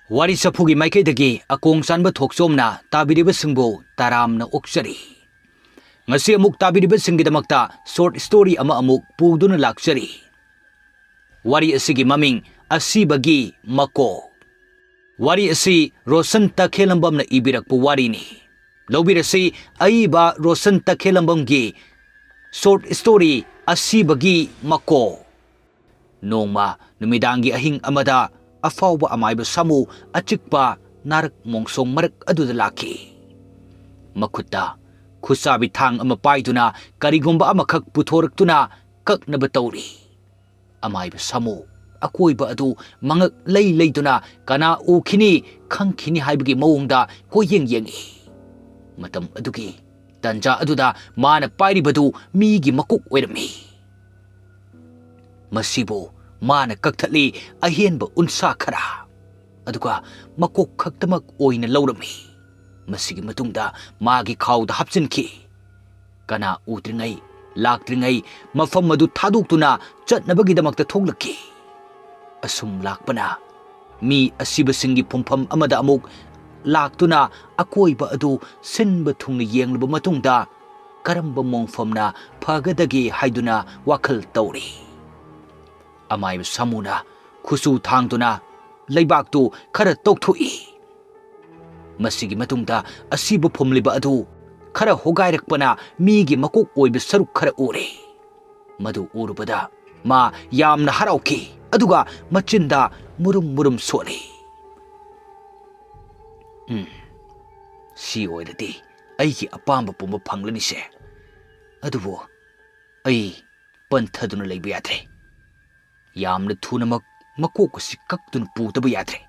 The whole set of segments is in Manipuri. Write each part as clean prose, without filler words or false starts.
Wari sapugi maikhaidagi AKONGCHANBA thokchomna tabiribasingbu taramna ookchari. Ngasi amuk tabiribasinggidamakta short story ama amuk puduna lakchari. Wari asigi maming ASIBAGI MAKOK. Wari asi ROSHAN TAKHELLAMBAM na ibirakpu wari ni. Lobirasi aiba ROSHAN TAKHELLAMBAM gi short story ASIBAGI MAKOK. Nongma numidangi ahing amada afawba amayba samu achikpa narak mongsong marak aduda laki. Makutta khusabi thang ama paiduna karigumba amakhak puthoraktuna kaknaba tawri. Amayba samu akoiba adu mangak leiduna kana ukhini khangkhini haibagi mawongda koyeng yengi. Matam adugi tanja aduda mana pairibadu migi makok oirami. Masibo mana kakthali ahenba unsa khara aduga makok khaktamak oina laurami. Masigi matungda magi khawda hapchinki kana utringai laktringai mafam madu thaduktuna chatnabagidamakta thoglaki. Asum lakpana mi asibasingi phumpham amada amuk laktuna akoiba adu sinba thungna yenglaba matungda karamba mongfamna phagadagi haiduna wakhal tawri. Amayba samuna khusu thangtuna leibaktu khara tokthoi. Masigi matungda asiba phumliba adu khara hogairakpana migi makok oiba saruk khara ure. Madu urubada ma yamna harauki aduga machinda murum soli. Si oirati aigi apamba pumba phanglani se. Adubo ai panthaduna leiba yadre. Yamna thunamak makok si kaktuna putaba yadre.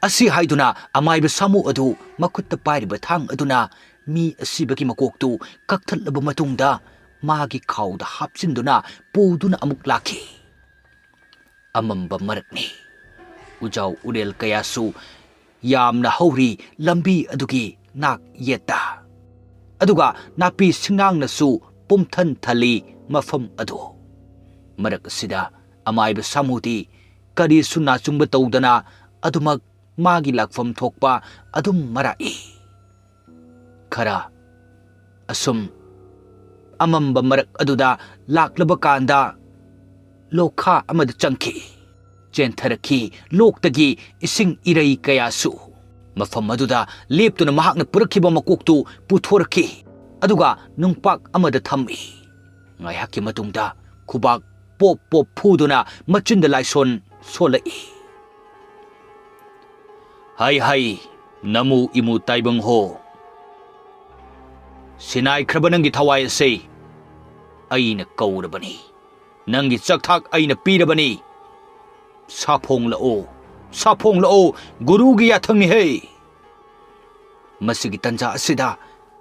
Asi haiduna amayba samu adu makutta pairiba thang aduna mi asibagi makoktu kakthalaba matungda magi khawda hapchinduna puduna amuk laki. Amamba marakni ujau urel kayasu yamna hauri lambi adugi nak yeta. Aduga napi singang nasu pumthan thali mafam adu. Marak sida amayba samuti kari sunna chungba tawdana adumak magi lakfam thokpa adum marai. Khara asum amamba marak aduda laklaba kanda lokha amada changki chentharaki loktagi ising irai kayasu mafam aduda leptuna mahakna purakhiba makoktu puthoraki aduga nungpak amada thammi. Ngaihakki matungda khubak pop phuduna machinda laison solai. Hai namu imu taibang ho. Sinai kraba nangi thawai ase aina kaurabani. Nangi chakthak aina pirabani. Sapong lao guru gi yathangni he. Masigi tanja asida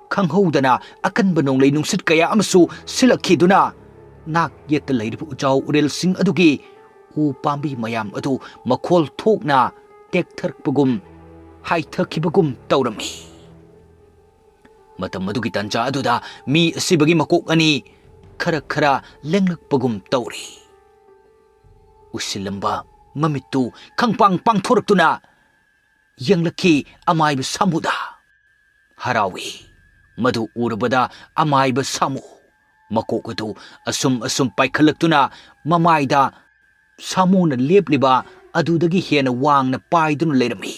khanghodana akanba nonglei nungsit kaya amasu silakhiduna nak yeta leiribu ujau urel sing adugi u pambi mayam adu makhol thokna tektharpagum haithakibagum tawrami. Matam adugi tanja aduda mi asibagi makok ani khara lenglakpagum tawri. Usilamba mamitu khangpang pangthoraktuna yenglaki amayba samuda. Harawi madu urabada amayba samu makok adu asum paikhalактuna mamayda samuna lepliba adudagi hena wangna paiduna lerami.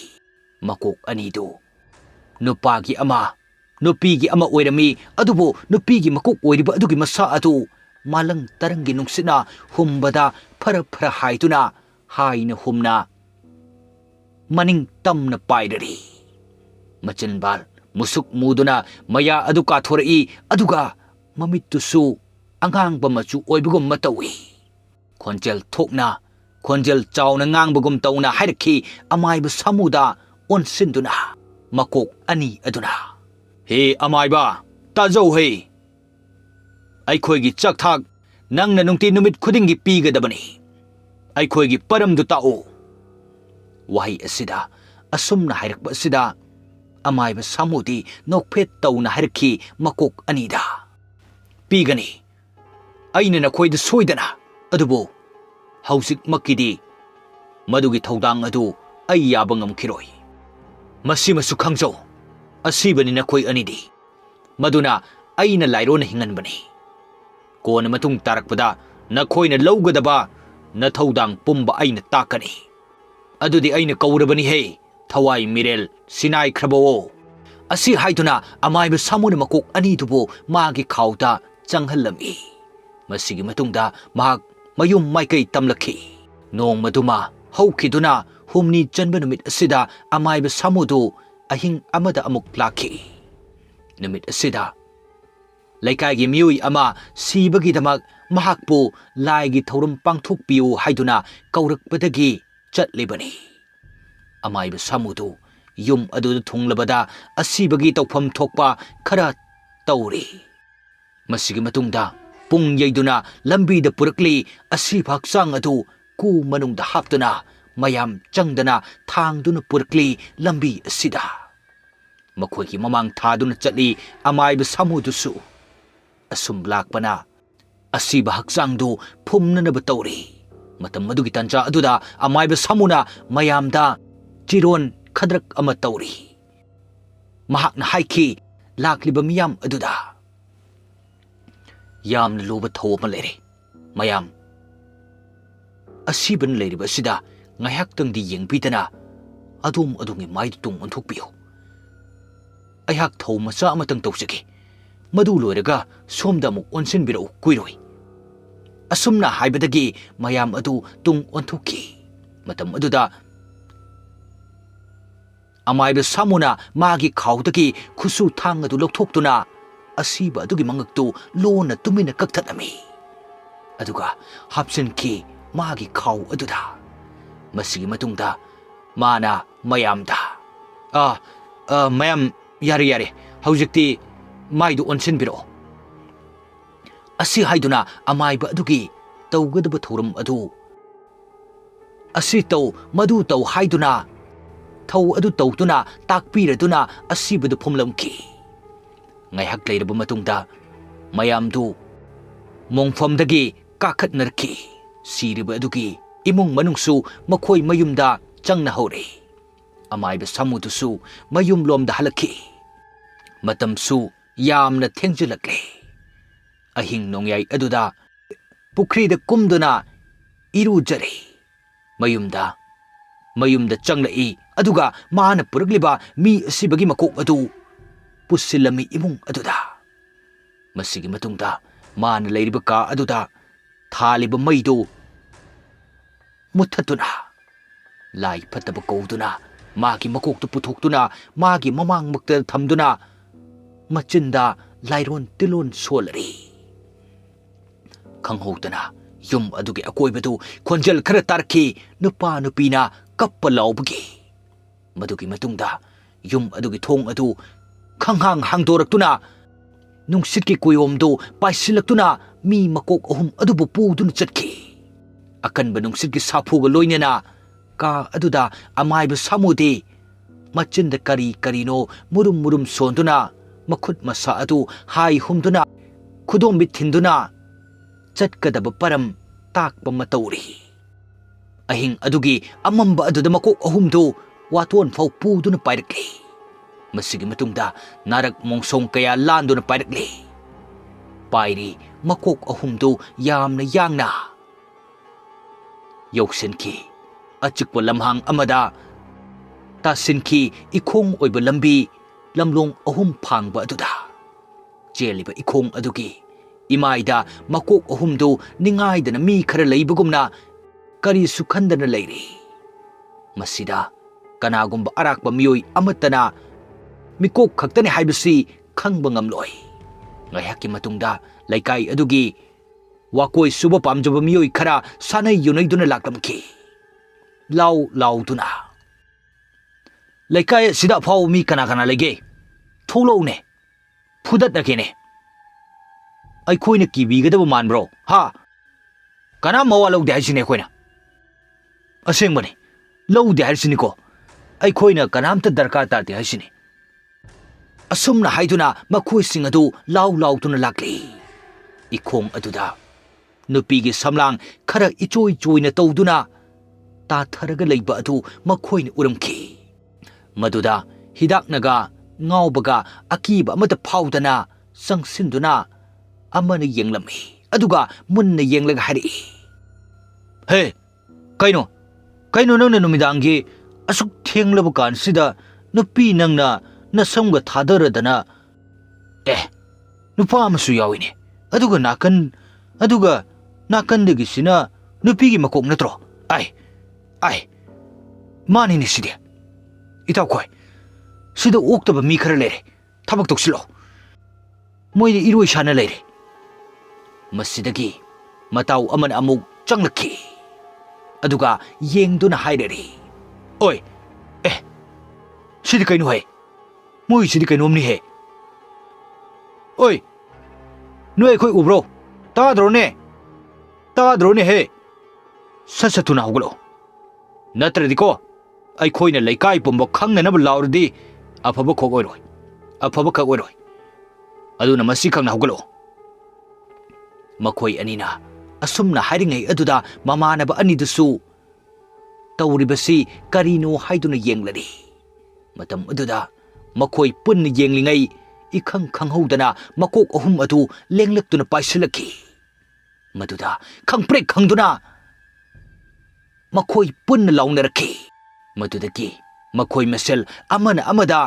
Makok anidu nupagi ama nupigi ama oirami adubo nupigi makok oiriba adugi masa adu malang tarangi nungsina humbada phara haiduna haina humna maning tamna paidari. Machinbal musuk muduna maya adu kathorai aduga mamitusu angangba machu oibugum matawi. Khonjel thokna khonjel chawna ngangbagum tawna hairaki amayba samuda onsinduna makok ani aduna. He amayba tajau he. Aikhoigi chakthak nangna nungti numit khudingi pigadabani. Aikhoigi paramdu tao. Wahi asida asumna hairakba asida amayba samuti nokphet tawna hairaki makok anida. Pigani aina nakhoida soidana adubo hausik makidi madugi thodang adu ꯑꯩ ꯌꯥꯕ ꯉꯝꯈꯤꯔꯣꯏ ꯃꯁꯤꯃꯁꯨ ꯈꯪꯖꯧ ꯑꯁꯤꯕꯅꯤ ꯅꯈꯣꯏ ꯑꯅꯤꯗꯤ ꯃꯗꯨꯅ ꯑꯩꯅ ꯂꯥꯏꯔꯣꯟꯅ ꯍꯤꯡꯍꯟꯕꯅꯤ ꯀꯣꯟꯅ ꯃꯇꯨꯡ ꯇꯥꯔꯛꯄꯗ ꯅꯈꯣꯏꯅ ꯂꯧꯒꯗꯕ ꯅꯊꯧꯗꯥꯡ ꯄꯨꯝꯕ ꯑꯩꯅ ꯇꯥꯛꯀꯅꯤ ꯑꯗꯨꯗꯤ ꯑꯩꯅ ꯀꯧꯔꯕꯅꯤꯍꯦ ꯊꯋꯥꯏ ꯃꯤꯔꯦꯜ ꯁꯤꯅꯥꯏꯈ꯭ꯔꯕꯋꯣ ꯑꯁꯤ ꯍꯥꯏꯗꯨꯅ ꯑꯃꯥꯏꯕ ꯁꯥꯃꯨꯅ ꯃꯀꯣꯛ ꯑꯅꯤꯗꯨꯕꯨ ꯃꯥꯒꯤ ꯈꯥꯎꯗ ꯆꯪꯍꯜꯂꯝꯃꯤ ꯃꯁꯤꯒꯤ ꯃꯇꯨꯡꯗ ꯃꯍꯥꯛ ꯃꯌꯨꯝ ꯃꯥꯏꯀꯩ ꯇꯝꯂꯛꯈꯤ ꯅꯣꯡꯃꯗꯨꯃ ꯍꯧꯈꯤꯗꯨꯅ ꯍꯨꯝꯅꯤ ꯆꯟꯕ ꯅꯨꯃꯤꯠ ꯑꯁꯤꯗ ꯑꯃꯥꯏꯕ ꯁꯥꯃꯨꯗꯨ ꯑꯍꯤꯡ ꯑꯃꯗ ꯑꯃꯨꯛ ꯂꯥꯛꯈꯤ ꯅꯨꯃꯤꯠ ꯑꯁꯤꯗ ꯂꯩꯀꯥꯏꯒꯤ ꯃꯤꯑꯣꯏ ꯑꯃ ꯁꯤꯕꯒꯤꯗꯃꯛ ꯃꯍꯥꯛꯄꯨ ꯂꯥꯏꯒꯤ ꯊꯧꯔꯝ ꯄꯥꯡꯊꯣꯛꯄꯤꯌꯨ ꯍꯥꯏꯗꯨꯅ ꯀꯧꯔꯛꯄꯗꯒꯤ ꯆꯠꯂꯤꯕꯅꯤ ꯑꯃꯥꯏꯕ ꯁꯥꯃꯨꯗꯨ ꯌꯨꯝ ꯑꯗꯨꯗ ꯊꯨꯡꯂꯕꯗ ꯑꯁꯤꯕꯒꯤ ꯇꯧꯐꯝ ꯊꯣꯛꯄ ꯈꯔ ꯇꯧꯔꯤ ꯃꯁꯤꯒꯤ ꯃꯇꯨꯡꯗ ꯄꯨꯡ ꯌꯩꯗꯨꯅ ꯂꯝꯕꯤꯗ ꯄꯨꯔꯛꯂꯤ ꯑꯁꯤꯕ ꯍꯛꯆꯥꯡ ꯑꯗꯨ ꯀꯨ ꯃꯅꯨꯡꯗ ꯍꯥꯞꯇꯨꯅ ꯃꯌꯥꯝ ꯆꯪꯗꯅ ꯊꯥꯡꯗꯨꯅ ꯄꯨꯔꯛꯂꯤ ꯂꯝꯕꯤ ꯑꯁꯤꯗ ꯃꯈꯣꯏꯒꯤ ꯃꯃꯥꯡ ꯊꯥꯗꯨꯅ ꯆꯠꯂꯤ ꯑꯃꯥꯏꯕ ꯁꯥꯃꯨꯗꯨꯁꯨ ꯑꯁꯨꯝ ꯂꯥꯛꯄꯅ ꯑꯁꯤꯕ ꯍꯛꯆꯥꯡꯗꯨ ꯐꯨꯝꯅꯅꯕ ꯇꯧꯔꯤ ꯃꯇꯝ ꯑꯗꯨꯒꯤ ꯇꯥꯟꯖꯥ ꯑꯗꯨꯗ ꯑꯃꯥꯏꯕ ꯁꯥꯃꯨꯅ ꯃꯌꯥꯝꯗ ꯆꯤꯔꯣꯟ ꯈꯗ꯭ꯔꯛ ꯑꯃ ꯇꯧꯔꯤ ꯃꯍꯥꯛꯅ ꯍꯥꯏꯈꯤ ꯂꯥꯛꯂꯤꯕ ꯃꯤꯌꯥꯝ ꯑꯗꯨꯗ ꯌꯥꯝꯅ ꯂꯨꯕ ꯊꯧ ꯑꯃ ꯂꯩꯔꯦ ꯃꯌꯥꯝ ꯑꯁꯤꯕꯅ ꯂꯩꯔꯤꯕ ꯑꯁꯤꯗ ꯉꯥꯏꯍꯥꯛꯇꯪꯗꯤ ꯌꯦꯡꯕꯤꯗꯅ ꯑꯗꯣꯝꯒꯤ ꯃꯥꯏꯗꯨ ꯇꯨꯡ ꯑꯣꯟꯊꯣꯛꯄꯤꯌꯨ ꯑꯩꯍꯥꯛ ꯊꯧ ꯃꯆꯥ ꯑꯃꯇꯪ ꯇꯧꯖꯒꯦ ꯃꯗꯨ ꯂꯣꯏꯔꯒ ꯁꯣꯝꯗ ꯑꯃꯨꯛ ꯑꯣꯟꯁꯤꯟꯕꯤꯔꯛꯎ ꯀꯨꯏꯔꯣꯏ ꯑꯁꯨꯝꯅ ꯍꯥꯏꯕꯗꯒꯤ ꯃꯌꯥꯝ ꯑꯗꯨ ꯇꯨꯡ ꯑꯣꯟꯊꯣꯛꯈꯤ ꯃꯇꯝ ꯑꯗꯨꯗ ꯑꯃꯥꯏꯕ ꯁꯥꯃꯨꯅ ꯃꯥꯒꯤ ꯈꯥꯎꯗꯒꯤ ꯈꯨꯁꯨ ꯊꯥꯡ ꯑꯗꯨ ꯂꯧꯊꯣꯛꯇꯨꯅ ꯑꯁꯤꯕ ꯑꯗꯨꯒꯤ ꯃꯉꯛꯇꯨ ꯂꯣꯟꯅ ꯇꯨꯃꯤꯟꯅ ꯀꯛꯊꯠꯂꯝꯃꯤ ꯑꯗꯨꯒ ꯍꯥꯞꯆꯤꯟꯈꯤ ꯃꯥꯒꯤ ꯈꯥꯎ ꯑꯗꯨꯗ ꯃꯁꯤꯒꯤ ꯃꯇꯨꯡꯗ ꯃꯥꯅ ꯃꯌꯥꯝꯗ ꯃꯌꯥꯝ ꯌꯥꯔꯦ ꯍꯧꯖꯤꯛꯇꯤ ꯃꯥꯏꯗꯨ ꯑꯣꯟꯁꯤꯟꯕꯤꯔꯛꯑꯣ ꯑꯁꯤ ꯍꯥꯏꯗꯨꯅ ꯑꯃꯥꯏꯕ ꯑꯗꯨꯒꯤ ꯇꯧꯒꯗꯕ ꯊꯧꯔꯝ ꯑꯗꯨ ꯑꯁꯤ ꯇꯧ ꯃꯗꯨ ꯇꯧ ꯍꯥꯏꯗꯨꯅ ꯊꯧ ꯑꯗꯨ ꯇꯧꯗꯨꯅ ꯇꯥꯛꯄꯤꯔꯗꯨꯅ ꯑꯁꯤꯕꯗꯨ ꯐꯨꯝꯂꯝꯈꯤ ꯉꯥꯏꯍꯥꯛ ꯂꯩꯔꯕ ꯃꯇꯨꯡꯗ ꯃꯌꯥꯝꯗꯨ ꯃꯣꯡꯐꯝꯗꯒꯤ ꯀꯥꯈꯠꯅꯔꯛꯈꯤ ꯁꯤꯔꯤꯕ ꯑꯗꯨꯒꯤ ꯏꯃꯨꯡ ꯃꯅꯨꯡꯁꯨ ꯃꯈꯣꯏ ꯃꯌꯨꯝꯗ ꯆꯪꯅꯍꯧꯔꯦ ꯑꯃꯥꯏꯕ ꯁꯥꯃꯨꯗꯨꯁꯨ ꯃꯌꯨꯝꯂꯣꯝꯗ ꯍꯜꯂꯛꯈꯤ ꯃꯇꯝꯁꯨ ꯌꯥꯝꯅ ꯊꯦꯡꯖꯤꯜꯂꯛꯂꯦ ꯑꯍꯤꯡ ꯅꯣꯡꯌꯥꯏ ꯑꯗꯨꯗ ꯄꯨꯈ꯭ꯔꯤꯗ ꯀꯨꯝꯗꯨꯅ ꯏꯔꯨꯖꯔꯦ ꯃꯌꯨꯝꯗ ꯆꯪꯂꯛꯏ ꯑꯗꯨꯒ ꯃꯥꯅ ꯄꯨꯔꯛꯂꯤꯕ ꯃꯤ ꯑꯁꯤꯕꯒꯤ ꯃꯀꯣꯛ ꯑꯗꯨ ꯄꯨꯁꯤꯜꯂꯝꯃꯤ ꯏꯃꯨꯡ ꯑꯗꯨꯗ ꯃꯁꯤꯒꯤ ꯃꯇꯨꯡꯗ ꯃꯥꯅ ꯂꯩꯔꯤꯕ ꯀꯥ ꯑꯗꯨꯗ ꯊꯥꯜꯂꯤꯕ ꯃꯩꯗꯨ ꯃꯨꯠꯊꯠꯇꯨꯅ ꯂꯥꯏ ꯐꯠꯇꯕ ꯀꯧꯗꯨꯅ ꯃꯥꯒꯤ ꯃꯀꯣꯛꯇꯨ ꯄꯨꯊꯣꯛꯇꯨꯅ ꯃꯥꯒꯤ ꯃꯃꯥꯡꯃꯛꯇ ꯊꯝꯗꯨꯅ ꯃꯆꯤꯟꯗ ꯂꯥꯏꯔꯣꯟ ꯇꯤꯜꯂꯣꯟ ꯁꯣꯜꯂꯔꯤ ꯈꯪꯍꯧꯗꯅ ꯌꯨꯝ ꯑꯗꯨꯒꯤ ꯑꯀꯣꯏꯕꯗꯨ ꯈꯣꯟꯖꯦꯜ ꯈꯔ ꯇꯥꯔꯛꯈꯤ ꯅꯨꯄꯥ ꯅꯨꯄꯤꯅ ꯀꯞꯄ ꯂꯥꯎꯕꯒꯤ ꯃꯗꯨꯒꯤ ꯃꯇꯨꯡꯗ ꯌꯨꯝ ꯑꯗꯨꯒꯤ ꯊꯣꯡ ꯑꯗꯨ ꯈꯪꯍꯥꯡ ꯍꯥꯡꯗꯣꯔꯛꯇꯨꯅ ꯅꯨꯡꯁꯤꯠꯀꯤ ꯀꯨꯌꯣꯝꯗꯨ ꯄꯥꯏꯁꯤꯜꯂꯛꯇꯨꯅ ꯃꯤ ꯃꯀꯣꯛ ꯑꯍꯨꯝ ꯑꯗꯨꯕꯨ ꯄꯨꯗꯨꯅ ꯆꯠꯈꯤ ꯑꯀꯟꯕ ꯅꯨꯡꯁꯤꯠꯀꯤ ꯁꯥꯐꯨꯒ ꯂꯣꯏꯅꯅ ꯀꯥ ꯑꯗꯨꯗ ꯑꯃꯥꯏꯕ ꯁꯥꯃꯨꯗꯤ ꯃꯆꯤꯟꯗ ꯀꯔꯤꯅꯣ ꯃꯨꯔꯨꯝ ꯁꯣꯟꯗꯨꯅ ꯃꯈꯨꯠ ꯃꯁꯥ ꯑꯗꯨ ꯍꯥꯏ ꯍꯨꯝꯗꯨꯅ ꯈꯨꯗꯣꯝꯕꯤ ꯊꯤꯟꯗꯨꯅ ꯆꯠꯀꯗꯕ ꯄꯔꯝ ꯇꯥꯛꯄ ꯑꯃ ꯇꯧꯔꯤ ꯑꯍꯤꯡ ꯑꯗꯨꯒꯤ ꯑꯃꯝꯕ ꯑꯗꯨꯗ ꯃꯀꯣꯛ ꯑꯍꯨꯝꯗꯨ ꯋꯥꯇꯣꯟ ꯐꯥꯎ ꯄꯨꯗꯨꯅ ꯄꯥꯏꯔꯛꯂꯤ ꯃꯁꯤꯒꯤ ꯃꯇꯨꯡꯗ ꯅꯥꯔꯛ ꯃꯣꯡꯁꯣꯡ ꯀꯌꯥ ꯂꯥꯟꯗꯨꯅ ꯄꯥꯏꯔꯛꯂꯤ ꯄꯥꯏꯔꯤ ꯃꯀꯣꯛ ꯑꯍꯨꯝꯗꯨ ꯌꯥꯝꯅ ꯌꯥꯡꯅ ꯌꯧꯁꯤꯟꯈꯤ ꯑꯆꯤꯛꯄ ꯂꯝꯍꯥꯡ ꯑꯃꯗ ꯇꯥꯁꯤꯟꯈꯤ ꯏꯈꯣꯡ ꯑꯣꯏꯕ ꯂꯝꯕꯤ ꯂꯝꯂꯣꯡ ꯑꯍꯨꯝ ꯐꯥꯡꯕ ꯑꯗꯨꯗ ꯆꯦꯜꯂꯤꯕ ꯏꯈꯣꯡ ꯑꯗꯨꯒꯤ ꯏꯃꯥꯏꯗ ꯃꯀꯣꯛ ꯑꯍꯨꯝꯗꯨ ꯅꯤꯡꯉꯥꯏꯗꯅ ꯃꯤ ꯈꯔ ꯂꯩꯕꯒꯨꯝꯅ ꯀꯔꯤꯁꯨ ꯈꯟꯗꯅ ꯂꯩꯔꯤ ꯃꯁꯤꯗ ꯀꯅꯥꯒꯨꯝꯕ ꯑꯔꯥꯛꯄ ꯃꯤꯑꯣꯏ ꯑꯃꯠꯇꯅ ꯃꯤꯀꯣꯛ ꯈꯛꯇꯅꯤ ꯍꯥꯏꯕꯁꯤ ꯈꯪꯕ ꯉꯝꯂꯣꯏ ꯉꯥꯏꯍꯥꯛꯀꯤ ꯃꯇꯨꯡꯗ ꯂꯩꯀꯥꯏ ꯑꯗꯨꯒꯤ ꯋꯥꯀꯣꯏ ꯁꯨꯕ ꯄꯥꯝꯖꯕ ꯃꯤꯑꯣꯏ ꯈꯔ ꯁꯥꯅꯩ ꯌꯨꯅꯩꯗꯨꯅ ꯂꯥꯛꯂꯝꯈꯤ ꯂꯥꯎꯗꯨꯅ ꯂꯩꯀꯥꯏ ꯑꯁꯤꯗ ꯑꯐꯥꯎꯕ ꯃꯤ ꯀꯅꯥ ꯂꯩꯒꯦ ꯊꯣꯛꯂꯛꯎꯅꯦ ꯐꯨꯗꯠꯅꯒꯦꯅꯦ ꯑꯩꯈꯣꯏꯅ ꯀꯤꯕꯤꯒꯗꯕ ꯃꯥꯟꯕ꯭ꯔꯣ ꯀꯅꯥꯝ ꯃꯋꯥ ꯂꯧꯗꯦ ꯍꯥꯏꯁꯤꯅꯦ ꯑꯩꯈꯣꯏꯅ ꯑꯁꯦꯡꯕꯅꯤ ꯂꯧꯗꯦ ꯍꯥꯏꯁꯤꯅꯤꯀꯣ ꯑꯩꯈꯣꯏꯅ ꯀꯅꯥꯝꯇ ꯗꯔꯀꯥꯔ ꯇꯥꯗꯦ ꯍꯥꯏꯁꯤꯅꯤ ꯑꯁꯨꯝꯅ ꯍꯥꯏꯗꯨꯅ ꯃꯈꯣꯏꯁꯤꯡ ꯑꯗꯨ ꯂꯥꯎꯗꯨꯅ ꯂꯥꯛꯂꯤ ꯏꯈꯣꯡ ꯑꯗꯨꯗ ꯅꯨꯄꯤꯒꯤ ꯁꯝꯂꯥꯡ ꯈꯔ ꯏꯆꯣꯏ ꯆꯣꯏꯅ ꯇꯧꯗꯨꯅ ताथरगा लैबा अदु मखोइना उरमखि मदुदा हिदाकनगा ngawbaga akiba amata phawdana sangsinदुना amana yenglami aduga munna yenglaga hari he kaino nangna numidangi asuk thenglaba kansida nupi nangna nasamga thadaradana nupa amasu yawine aduga nakandagi sina nupigi makok natro ai mani ni sidi itaw khoi sida oktaba mi khara lere thabak toksilo moide iroi shana lere masidagi mataw aman amuk changlakhi aduga yengduna hairari oi sidi kaino he moi sidi kainom ni he oi noi khoi ubro tadro ne he sasatuna hoglo natradiko ai khoina laikai pombo khangna na laurdi afaba khok oiroi afaba khak oiroi aduna masi khangna hoglo makhoi anina asumna hairingai aduda mamanaba anidusu tawribasi karino haiduna yenglari matam aduda makhoi punna yenglingai ikhang khanghodana makok ahum adu lenglaktuna paisilaki maduda khangprek khangduna makhoi punna launaraki madudagi makhoi masel amana amada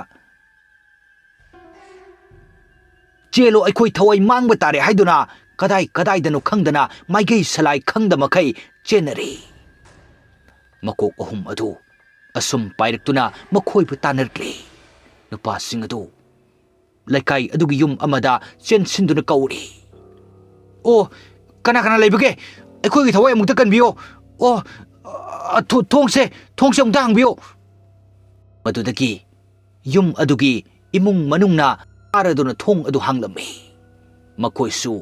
chelo aikhoi thawai mangba tare haiduna kadai danu khangdana maigei salai khangda makai chenari makok ahum adu asum pairektuna makhoi bu tanarkli nupa sing adu laikai adugi yum amada chensinduna kauri o kana leibage aikhoi gi thawai amukta kanbiyo o thongse amukta hangbiyo madudagi yum adugi imung manungna araduna thong adu hanglami makoisu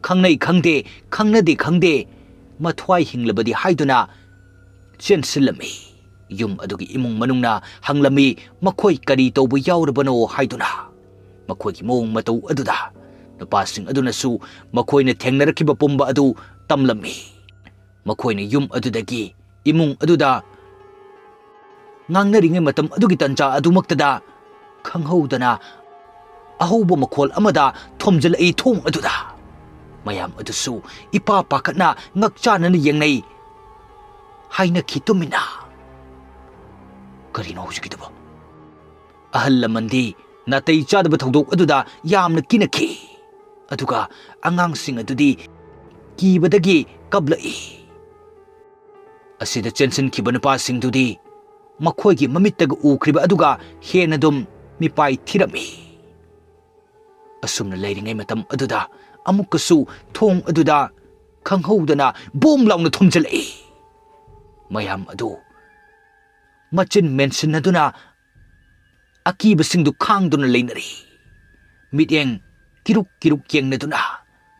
khangnai khangde khangnade khangde mathwai hinglabadi haiduna chensilami yum adugi imung manungna hanglami makhoi kari tawbu yawrabano haiduna makhoi gi mong matau aduda nupasing aduna su makhoi na thengnarakhiba pumba adu tamlami makhoi na yum adudagi imung aduda ngangnari matam adugi tancha adumaktada khanghodana ahouba makhol amada thomjal ai thong aduda mayam adusu ipa pakatna ngakchana ni yengnai haina khitumina karino hujikidaba ahallamandi natai chadaba thodok aduda yamna kinakhi aduga angang sing adudi kibadagi kablai asida chensin khibana pa sing dudi makhoigi mamittaga ukriba aduga henadum mipai thirami asumna leiringai matam aduda amukasu thong aduda khanghodana bom launa thumjalai mayam adu machin mention aduna akiba singdu khangduna leinari mityeng kiruk yengnaduna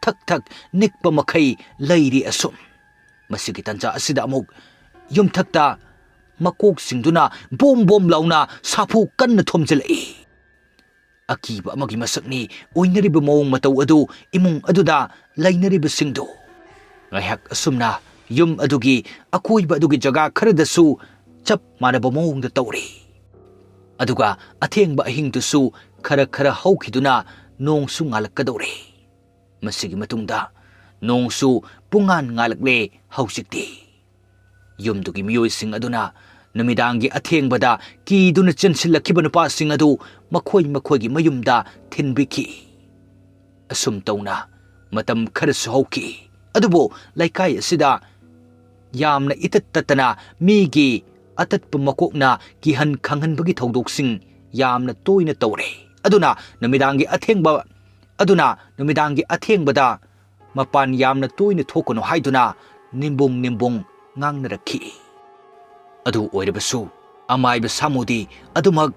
thak nikpa makhai leiri asum masigi tancha asida amuk yum thakta makok singduna bom launa sapu kanna thomjalai akiba amagi masakni oinariba mawong matau adu imung aduda lainariba singdu ngahak asumna yum adugi akoiba adugi jaga kharadasu chap manaba mawongda tawri aduga athengba ahingdusu khara haukhiduna nongsu ngalakadawri masigi matungda nongsu pungan ngalakle hausikti yumdugi miyoi sing aduna namidangi athengbada kiduna chensillakiba nupa sing adu makhoi mayumda thinbiki asum tawna matam kharasu hauki adubo laikai asida yamna itattatana migi atatpa makokna kihan khanghanbagi thodok-sing yamna toina tawre aduna namidangi athengbada mapan yamna toina thokono haiduna nimbung ngangnarakhi adu oirabasu amaiba samudi adumak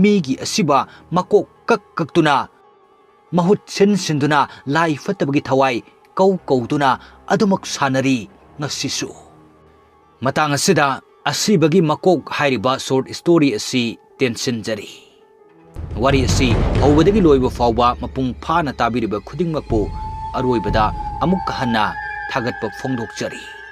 migi asiba makok kaktuna mahut sinduna lai fatabagi thawai kauduna adumak sanari ngasisu matang asida asibagi makok hairiba short story asi tension jari wari asi hawbadagi loiba fawba mapung phana tabiriba khudingmakpu aroibada amuk hanna thagatpa phongdokchari